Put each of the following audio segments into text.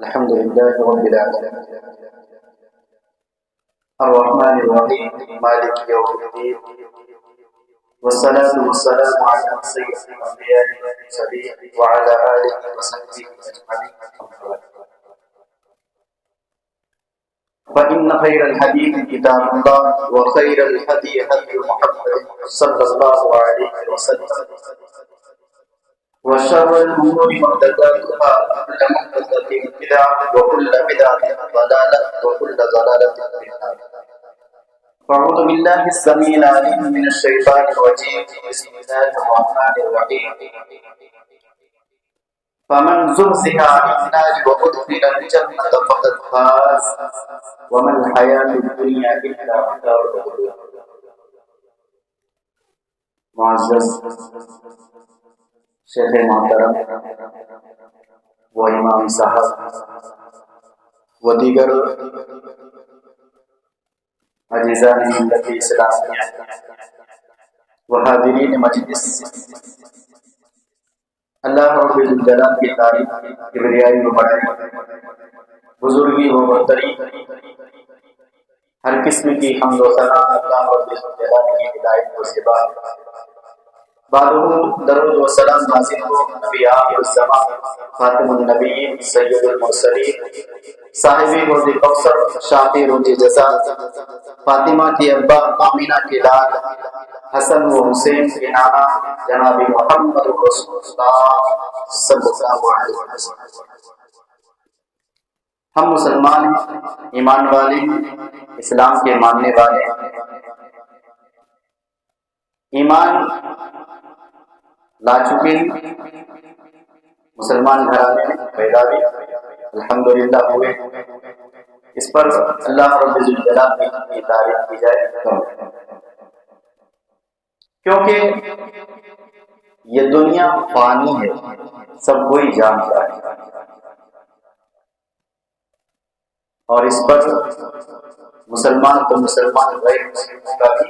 الحمد لله رب العالمين الرحمن الرحيم مالك يوم الدين والصلاة والسلام على سيد الأنبياء والمرسلين وعلى آله وصحبه أجمعين. فإن خير الحديث كتاب الله وخير الهدي هدي محمد صلى الله عليه وسلم وشر الأمور محدثاتها وكل محدثة بدعة وكل بدعة ضلالة وكل ضلالة في النار. أعوذ بالله السميع العليم من الشيطان الرجيم. بسم الله الرحمن الرحيم. فمن زحزح عن النار وأدخل الجنة فقد فاز وما الحياة الدنيا إلا متاع الغرور. معزز شیخ محترم و امام صاحب و دیگر عزیزان ملت اسلامیہ و حاضرین مجلس، اللہ رب الجلال کی تعریف، کبریائی و بڑائی، بزرگی و برتری، ہر قسم کی حمد و ثنا اللہ رب الجلال کی ہدایت و صفات، بعدہ درود و سلام نازل ہو نبی آخر الزمان، خاتم النبیین، سید المرسلین، صاحب حوض کوثر، شافی روز جزا، فاطمہ کی ابا، آمینہ کے لال، حسن و حسین کے نانا جناب محمد رسول اللہ صلی اللہ علیہ وسلم. ہم مسلمان ایمان والے، اسلام کے ماننے والے، ایمان لا چکے، مسلمان گھرانے میں پیدا بھی الحمدللہ ہوئے. اس پر اللہ رب الجلال کی تعریف کی جائے، کیونکہ یہ دنیا فانی ہے، سب کوئی جانتا ہے، اور اس پر مسلمان تو مسلمان غیر مسلموں کا بھی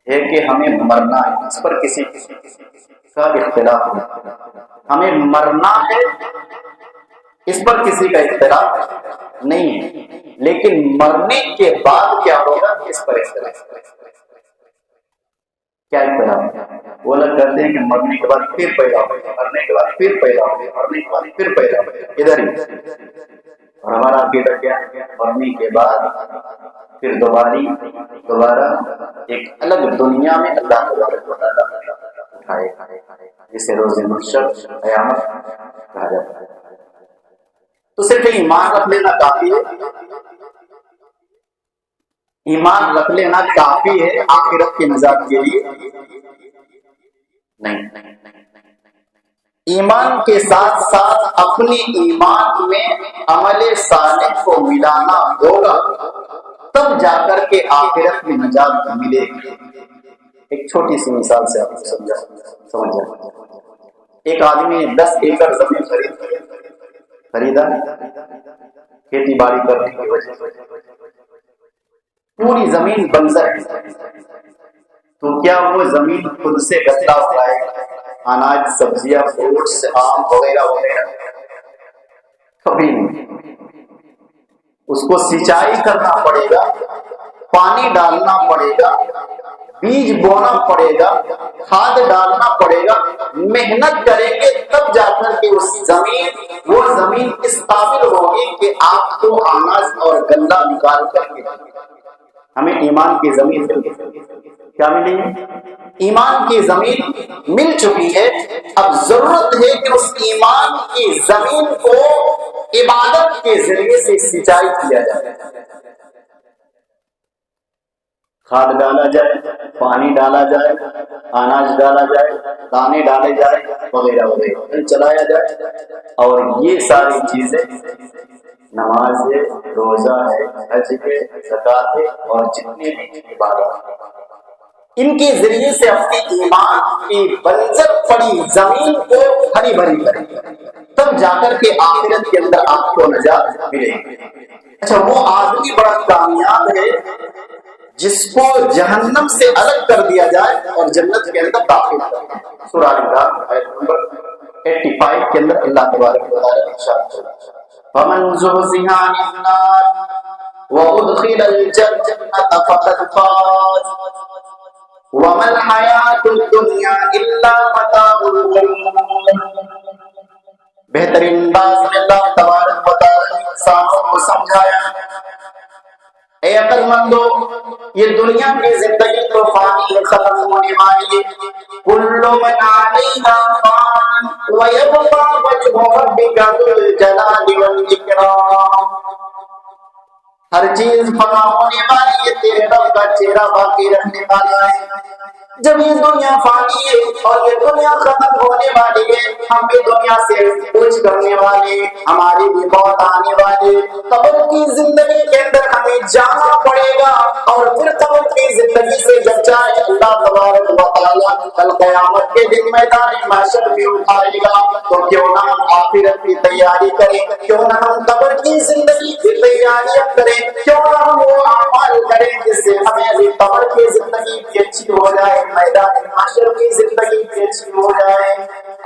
ہے کہ ہمیں مرنا ہے. اس پر کسی کا اختلاف نہیں، ہمیں مرنا ہے، اس پر کسی کا اختلاف نہیں ہے. لیکن مرنے کے بعد کیا ہوگا، اس پر اختلاف ہے. کیا اختلاف ہے؟ وہ لوگ کہتے ہیں کہ مرنے کے بعد پھر پیدا ہوگا، مرنے کے بعد پھر پیدا ہوگا، مرنے کے بعد پھر پیدا ہوگا، ادھر ہی. اور ہمارا عقیدہ کیا ہے؟ مرنے کے بعد پھر دوبارہ ایک الگ دنیا میں اللہ تبارک و تعالیٰ اٹھائے، جسے روز محشر قیامت کہا جاتا ہے. تو صرف ایمان رکھ لینا کافی ہے، ایمان رکھ لینا کافی ہے آخرت کے نجات کے لیے نہیں. ایمان کے ساتھ ساتھ اپنے ایمان میں عمل صالح کو ملانا ہوگا، تب جا کر کے آخرت میں نجات ملے گی. ایک چھوٹی سی مثال سے آپ کو سمجھ جائے. ایک آدمی نے 10 ایکڑ زمین خریدا کھیتی باڑی کرنے کی وجہ سے. پوری زمین بنجر ہے، تو کیا وہ زمین خود سے گندہ اگائے، اناج، سبزیاں، فروٹس، آم وغیرہ وغیرہ؟ کبھی نہیں. اس کو سینچائی کرنا پڑے گا، پانی ڈالنا پڑے گا، بیج بونا پڑے گا، کھاد ڈالنا پڑے گا، محنت کریں گے تب جا کر کے وہ زمین اس قابل ہوگی کہ آپ کو اناج اور گندہ نکال کر کے. ہمیں ایمان کی زمین کیا ملی؟ ایمان کی زمین مل چکی ہے. اب ضرورت ہے کہ اس ایمان کی زمین کو عبادت کے ذریعے سے سینچائی کیا جائے، کھاد ڈالا جائے، پانی ڈالا جائے، اناج ڈالا جائے، دانے ڈالے جائے، وغیرہ وغیرہ چلایا جائے. اور یہ ساری چیزیں، نماز ہے، روزہ ہے، حج ہے، زکات ہے، اور جتنے بھی عبادات ہیں، ان کے ذریعے سے اپنے ایمان کی بنجر پڑی زمین کو ہری بھری کریں، تب جا کر کے آخرت کے اندر آپ کو نجات ملے گی. اچھا، وہ آدمی بڑا کامیاب ہے جس کو جہنم سے الگ کر دیا جائے اور جنت کے اندر داخل کر دیا. سورہ ال عمران آیت نمبر 85 کے اندر اللہ تبارک و تعالی ارشاد فرماتا ہے فمن زحزح عن النار وأدخل الجنة فقد فاز وما الحياة الدنيا إلا متاع الغرور۔ بہترین انداز میں اللہ تبارک و تعالی نے انسانوں کو سمجھایا، اے عقل مندو، یہ دنیا کی زندگی تو فانی ہے، ختم ہونے والی ہے۔ کل من علیہا فان ویبقى وجہ ربک ذو الجلال والاکرام۔ ہر چیز فنا ہونے والی ہے، تیرے رب کا چہرہ باقی رہنے والا ہے۔ جب یہ دنیا فانی ہے اور یہ دنیا ختم ہونے والی ہے، ہم بھی دنیا سے کچھ کرنے والے، ہماری بھی موت آنے والی۔ قبر کی زندگی کے اندر ہمیں جانا پڑے گا، اور پھر قبر کی زندگی سے جب جائے اللہ تبارک و تعالیٰ کل قیامت کے دن میدان محشر میں اٹھائے گا، تو کیوں نہ ہم آخرت کی تیاری کریں، کیوں نہ ہم قبر کی زندگی کی تیاریاں کریں، کیوں نہ ہم وہ اعمال کریں جس سے ہمیں ابھی قبر کی زندگی بھی اچھی ہو جائے، میدان محشر کی زندگی بھی اچھی ہو جائے۔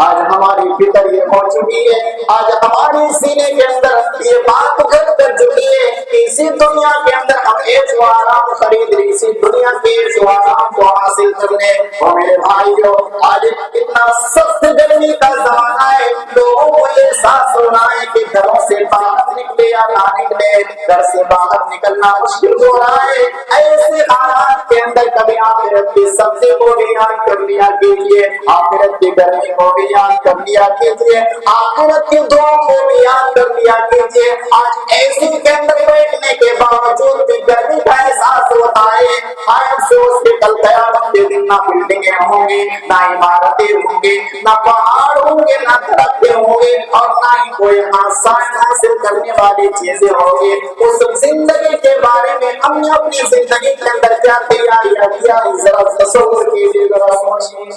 آج ہماری فکر یہ ہو چکی ہے، آج ہمارے سینے کے اندر یہ بات گھر کر چکی ہے کہ اسی دنیا کے اندر ہم عیش و آرام خرید رہے، اسی دنیا کے عیش و آرام کو حاصل کرنے۔ اور میرے بھائیو، آج اتنا سخت گرمی کا زمانہ ہے، لوگوں کو یہ احساس ہو رہا ہے کہ گھروں سے باہر نکلے یا نہ نکلے، گھر سے باہر نکلنا مشکل ہو رہا ہے۔ ایسے حالات کے اندر کبھی آخرت کی سبزی کو بھی یاد کر لیا کیجیے، آخرت کی گرمی کو بھی یاد کر لیا کیجیے، آخرت کی دعا کو بھی یاد کر لیا کیجیے۔ آج ایسی کے اندر بیٹھنے کے باوجود بھی گرمی کا احساس ہوتا ہے، ہائے افسوس کہ کل قیامت کے دن نہ بلڈنگیں ہوں گی، نہ عمارتیں ہوں گی، نہ پہاڑ ہوں گے، نہ درختیں ہوں گے، اور نہ ہی کوئی آسان حاصل کرنے والی چیزیں ہوں گی۔ اس زندگی کے بارے میں ہم نے اپنی زندگی کے اندر کیا تیاریاں کیا، ذرا تصور کیجیے، ذرا سوچیے۔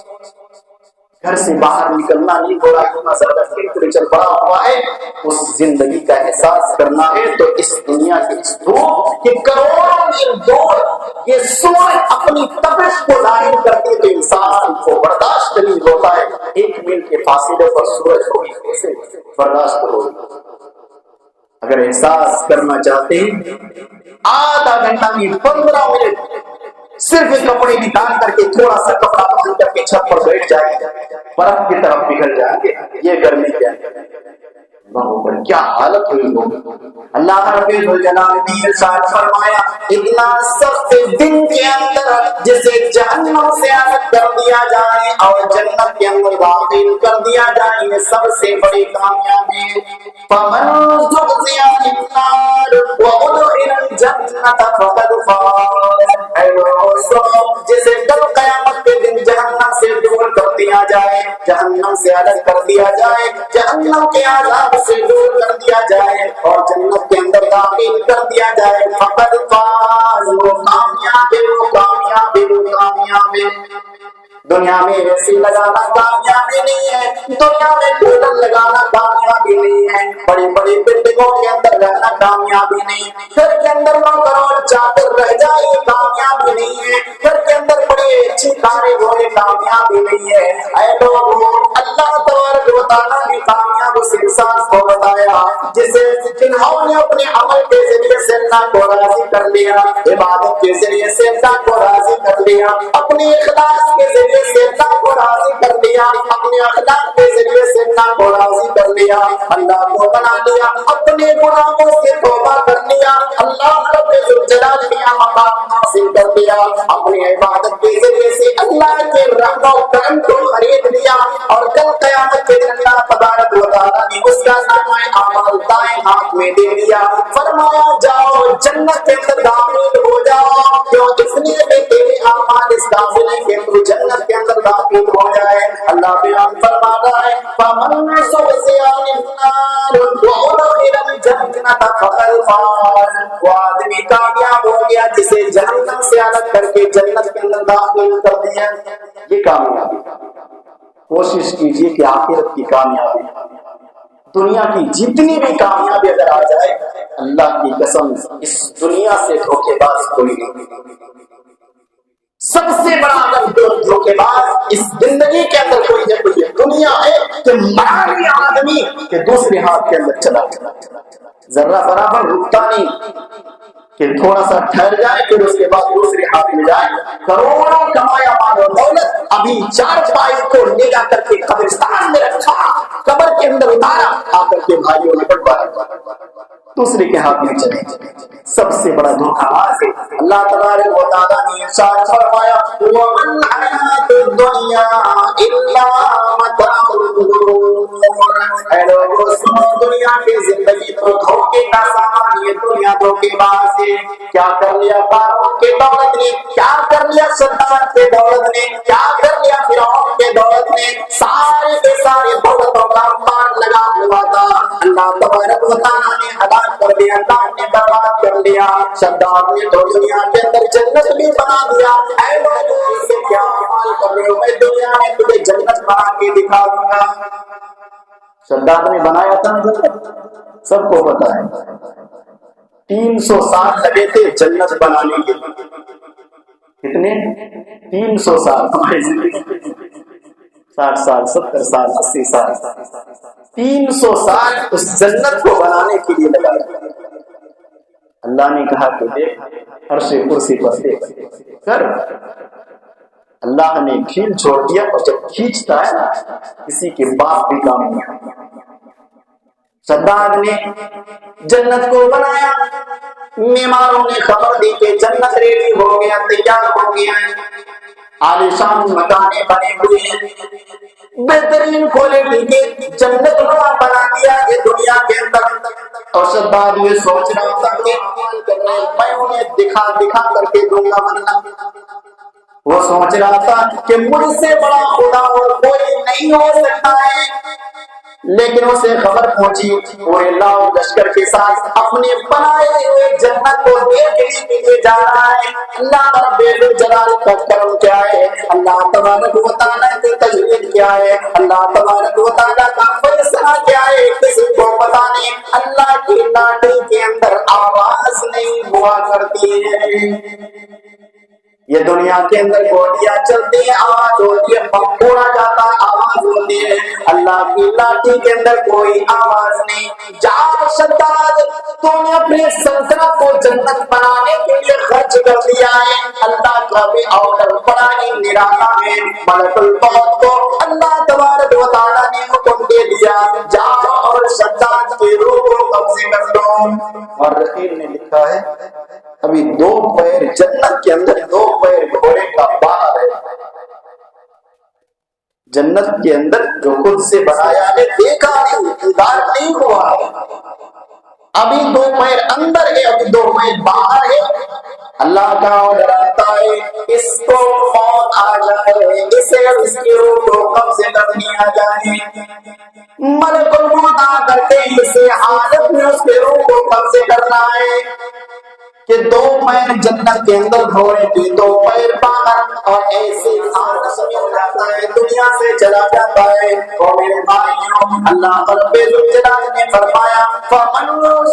گھر سے باہر نکلنا نہیں ہو رہا، اتنا زیادہ ٹیمپریچر بڑا ہوا ہے، اس زندگی کا احساس کرنا ہے تو اس دنیا کی اس دھوپ کے کروڑوں میل دور یہ سورج اپنی تپش کو ظاہر کرتے تو انسان کو برداشت نہیں ہوتا ہے۔ 1 میل کے فاصلے پر سورج کو کیسے برداشت ہوگی؟ اگر احساس کرنا چاہتے ہیں، آدھا گھنٹہ میں 15 منٹ صرف کپڑے نکال کر کے تھوڑا سا کپڑا پہن کر کے چھت پر بیٹھ جائیں، برف کی طرف نکل جائیں گے۔ یہ گرمی کیا ہے، کیا حالت ہوئی ہوگی۔ اللہ رب الجلال نے ارشاد فرمایا، اتنا سخت دن کے اندر جسے جہنم سے الگ کر دیا جائے اور جنت کے اندر داخل کر دیا جائے، یہ سب سے بڑی کامیابی ہے۔ فمن زحزح عن النار وادخل الجنة فقد فاز۔ اے دوستو، جسے کل قیامت کے دن جہنم سے دور کر دیا جائے، جہنم سے الگ کر دیا جائے، جہنم کے عذاب سے دور کر دیا جائے اور جنت کے اندر داخل کر دیا جائے، فقد فاز، وہ کامیاب ہے، وہ کامیاب ہے، وہ کامیاب ہے۔ دنیا میں اے سی لگانا کامیابی نہیں ہے، دنیا میں کولر لگانا کامیابی نہیں ہے، بڑی بڑی بلڈنگوں کے اندر رہنا کامیابی نہیں، گھر کے اندر نوکر اور چاکر رہ جائے یہ کامیابی نہیں ہے، گھر کے اندر بڑی اچھی کاریں ہوئے کامیابی نہیں ہے۔ اے لوگوں، اللہ تبارک و تعالیٰ نے کامیاب اس انسان کو بتایا جنہوں نے اپنے عمل کے ذریعے سے اللہ کو راضی کر لیا، عبادت کے ذریعے سے اللہ کو راضی کر لیا، اپنے اخلاص کے ذریعے سے اللہ کو راضی کر لیا، اپنے اخلاق کے ذریعے سے اللہ کو راضی کر لیا، اللہ کو بنا لیا، اپنے گناہوں سے توبہ کر لیا، اللہ رب الجلال کا مقام حاصل کر لیا، اپنی عبادت کے ذریعے سے اللہ کے رحم و کرم کو خرید لیا، اور کل قیامت کے دن اللہ تبارک و تعالیٰ نے اس کا نامہ اعمال دائیں ہاتھ میں دے دیا، فرمایا جاؤ جنت کے اندر داخل ہو جاؤ، کیوں؟ اس لیے کہ تیرے اعمال اس قابل ہیں کہ تو جنت کے اندر داخل ہو جائے۔ اللہ بیان فرما رہا ہے، فمن زحزح عن النار وادخل الجنة فقد فاز۔ وہ آدمی کامیاب ہو گیا جسے جہنم سے الگ کر کے جنت کے اندر داخل کر دیا، یہ کامیابی۔ کوشش کیجیے کہ آخرت کی کامیابی، دنیا کی جتنی بھی کامیابی اگر آ جائے، اللہ کی قسم اس دنیا سے دھوکے باز کوئی نہیں۔ سب سے بڑا اگر دھوکے باز اس زندگی کے اندر کوئی دنیا ہے کہ مراری آدمی کہ دوسرے ہاتھ کے اندر چلا ذرہ برابر رکتا نہیں کہ تھوڑا سا ٹھہر جائے پھر اس کے بعد دوسرے ہاتھ میں جائے. کروڑوں کمایا مال و دولت ابھی 4 پائے کو لے جا کر کے قبرستان میں رکھا, قبر کے اندر اتارا, آ کر کے بھائیوں نے بٹوایا, دوسرے کے ہاتھ میں چلے. سب سے بڑا دھوکہ باز ہے. اللہ تبارک و تعالیٰ نے ارشاد فرمایا وَمَنْ حَيَاةُ الدُّنْيَا إِلَّا مَتَاعُ الْغُرُورِ. اے لوگو سنو, دنیا کی زندگی تو دھوکے کا سامان, یہ دنیا دھوکے باز ہے. کیا کر لیا قارون کے دولت نے, کیا کر لیا صدام کے دولت نے, کیا کر لیا فرعون کے دولت نے, سارے کے سارے دولتوں کا مان لگا ہوا تھا, اللہ تبارک و تعالیٰ نے ہلاک کر دیا, اللہ نے برباد کر دیا. شداد نے تو دنیا کے اندر جنت بھی بنا دیا. اے لوگوں اس سے کیا عمل کر رہے ہو, میں دنیا میں تجھے جنت بنا کے دکھا دوں گا. شداد نے بنایا تھا جنت, سب کو پتا ہے. 300 سال لگے تھے جنت بنانے کے لیے. کتنے؟ 300 سال. ہماری زندگی 60 سال 70 سال 80 سال 300 سال اس جنت کو بنانے کے لیے لگایا. اللہ نے کہا کہ دیکھ عرش کرسی پر دیکھ کر. اللہ نے کھیل چھوڑ دیا, اور جب کھینچتا ہے نا کسی کے باپ بھی کام نہیں آتا. شداد نے جنت کو بنایا, معماروں نے خبر دی کہ جنت ریڈی ہو گیا, تیار ہو گیا ہے, عالیشان مکانے بنے ہوئے ہیں, بہترین کوالٹی کے جنت نما بنا دیا یہ دنیا کے اندر. اور شداد یہ سوچ رہا تھا کہ میں انہیں دکھا کر کے دوں گا بننا. وہ سوچ رہا تھا کہ مجھ سے بڑا خدا اور کوئی نہیں ہو سکتا ہے, لیکن اسے خبر پہنچی وہ اللہ لشکر کے ساتھ اپنے بنائے ہوئے جنت کو دیکھنے کے لیے جا رہا ہے. اللہ رب الجلال کا کرم کیا ہے, اللہ تبارک و تعالیٰ کی تجوید کیا ہے, اللہ تبارک و تعالیٰ کا فیصلہ کیا ہے, کسی کو پتا نہیں. اللہ کی لاٹھی کے اندر آواز نہیں ہوا کرتی ہے. یہ دنیا کے اندر گولیاں چلتی ہیں, آواز ہوتی ہے, پھوڑا جاتا ہے, آواز ہوتی ہے. اللہ کی لاٹھی کے اندر کوئی آواز نہیں. جا شداد, تو نے اپنے سلطنت کو جنت بنانے کے لیے خرچ کر دیا ہے. اللہ کا بھی آرڈر بڑا ہی نرالا ہے. ملک الموت کو اللہ تبارک و تعالیٰ نے حکم دے دیا, جا اور شداد کی روح کو قبضے کر دو. اور رقیب نے لکھا ہے ابھی 2 پیر جنت کے اندر, 2 پیر گھوڑے کا باہر ہے. جنت کے اندر جو خود سے بنایا ہے, دیکھا نہیں, دیدار نہیں ہوا. ابھی 2 پیر اندر ہے, ابھی 2 پیر باہر ہے. اللہ کا آرڈر آتا ہے اس کو موت آ جائے, اسے اس کی روح کو قبضے کر لیا جائے. ملک الموت آ کر کے اسے حالت میں اس کے روح کو قبضے کرنا ہے کہ 2 پیر جنت کے اندر گھوڑے کی, 2 پیر باہر, اور ایسے حالت میں ہو جاتا ہے, دنیا سے چلا جاتا ہے. اور میرے بھائیوں, اللہ رب الجلال نے فرمایا فَمَنْ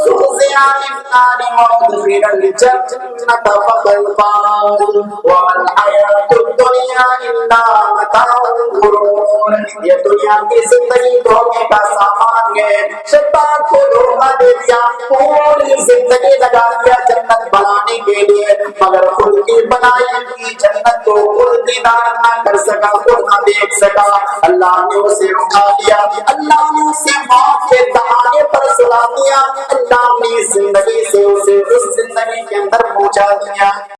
زُحْزِحَ عَنِ النَّارِ وَأُدْخِلَ الْجَنَّةَ فَقَدْ فَازَ وَمَا الْحَيَاةُ الدُّنْيَا إِلَّا مَتَاعُ الْغُرُورِ. یہ دنیا کی زندگی دھوکے کا سامان ہے. شیطان کو دھوکہ دے دیا, پوری زندگی لگا دیا جنت بنانے کے لیے, مگر خود کی بنائی ہوئی جنت کو خود دیدار نہ کر سکا, خود نہ دیکھ سکا. اللہ نے اسے اٹھا لیا, اللہ نے اسے موت کے دہانے پر سلا دیا, اللہ نے زندگی سے اسے اس زندگی کے اندر پہنچا دیا.